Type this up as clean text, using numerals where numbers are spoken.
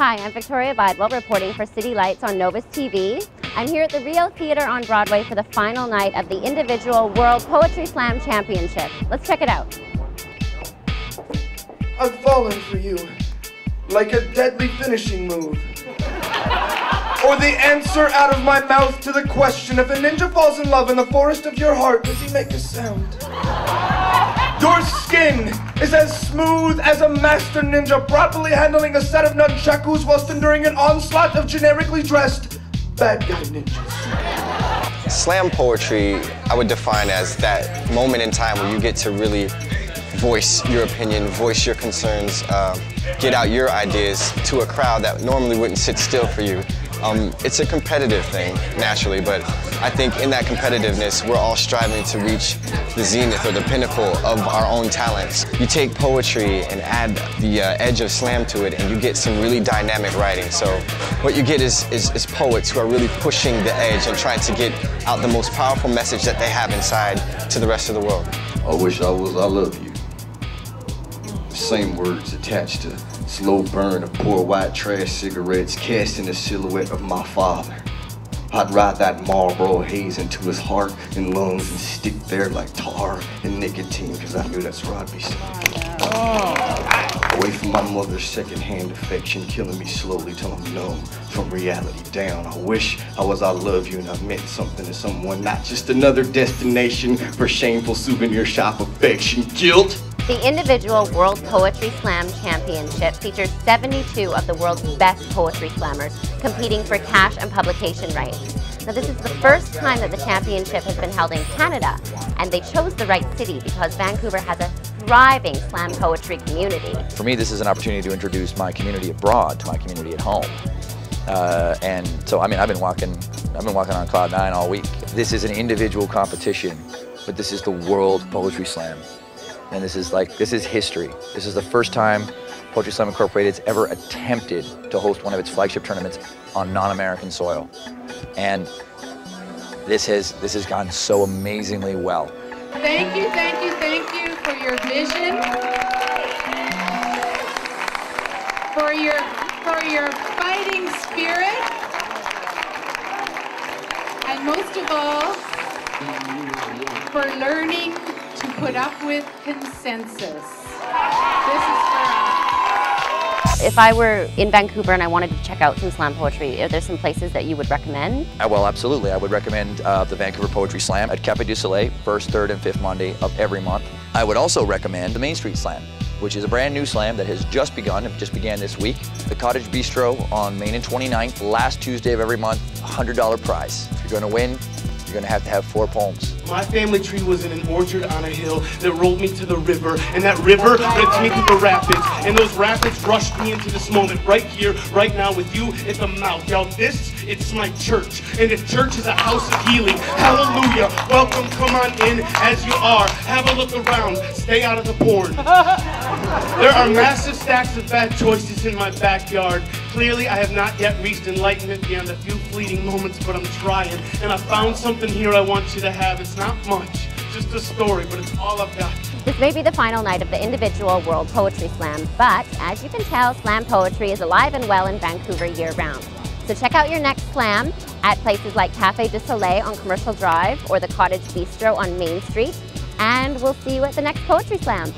Hi, I'm Victoria Bidewell reporting for City Lights on Novus TV. I'm here at the Real Theatre on Broadway for the final night of the individual World Poetry Slam Championship. Let's check it out. I've fallen for you, like a deadly finishing move. Or the answer out of my mouth to the question, if a ninja falls in love in the forest of your heart, does he make a sound? Your skin is as smooth as a master ninja properly handling a set of nunchakus whilst enduring an onslaught of generically dressed bad guy ninjas. Slam poetry, I would define as that moment in time where you get to really voice your opinion, voice your concerns, get out your ideas to a crowd that normally wouldn't sit still for you. It's a competitive thing, naturally, but I think in that competitiveness, we're all striving to reach the zenith or the pinnacle of our own talents. You take poetry and add the edge of slam to it, and you get some really dynamic writing. So what you get is poets who are really pushing the edge and trying to get out the most powerful message that they have inside to the rest of the world. I wish I was, I love you. Same words attached to slow burn of poor white trash cigarettes, casting a silhouette of my father. I'd ride that Marlboro haze into his heart and lungs and stick there like tar and nicotine, because I knew that's where I'd be safe. Away from my mother's secondhand affection, killing me slowly till I'm numb from reality down. I wish I was I love you and I meant something to someone, not just another destination for shameful souvenir shop affection. Guilt. The individual World Poetry Slam Championship features 72 of the world's best poetry slammers competing for cash and publication rights. Now, this is the first time that the championship has been held in Canada, and they chose the right city because Vancouver has a thriving slam poetry community. For me, this is an opportunity to introduce my community abroad to my community at home. And so, I mean, I've been walking on cloud 9 all week. This is an individual competition, but this is the World Poetry Slam. And this is history. This is the first time Poetry Slam Incorporated has ever attempted to host one of its flagship tournaments on non-American soil. And this has gone so amazingly well. Thank you for your vision, for your fighting spirit, and most of all, for learning to put up with consensus. This is for us. If I were in Vancouver and I wanted to check out some slam poetry, are there some places that you would recommend? Well, absolutely. I would recommend the Vancouver Poetry Slam at Café du Soleil, first, third, and fifth Monday of every month. I would also recommend the Main Street Slam, which is a brand new slam that has just begun. It just began this week. The Cottage Bistro on Main and 29th, last Tuesday of every month, $100 prize. If you're going to win, you're going to have 4 poems. My family tree was in an orchard on a hill that rolled me to the river, and that river led me to the rapids, and those rapids rushed me into this moment right here, right now with you at the mouth. Y'all, it's my church, and if church is a house of healing, hallelujah, welcome, come on in as you are. Have a look around, stay out of the porn. There are massive stacks of bad choices in my backyard. Clearly, I have not yet reached enlightenment beyond a few fleeting moments, but I'm trying, and I found something here I want you to have. It's not much, just a story, but it's all I've got. This may be the final night of the individual World Poetry Slam, but as you can tell, slam poetry is alive and well in Vancouver year-round. So check out your next slam at places like Café du Soleil on Commercial Drive or the Cottage Bistro on Main Street, and we'll see you at the next Poetry Slam.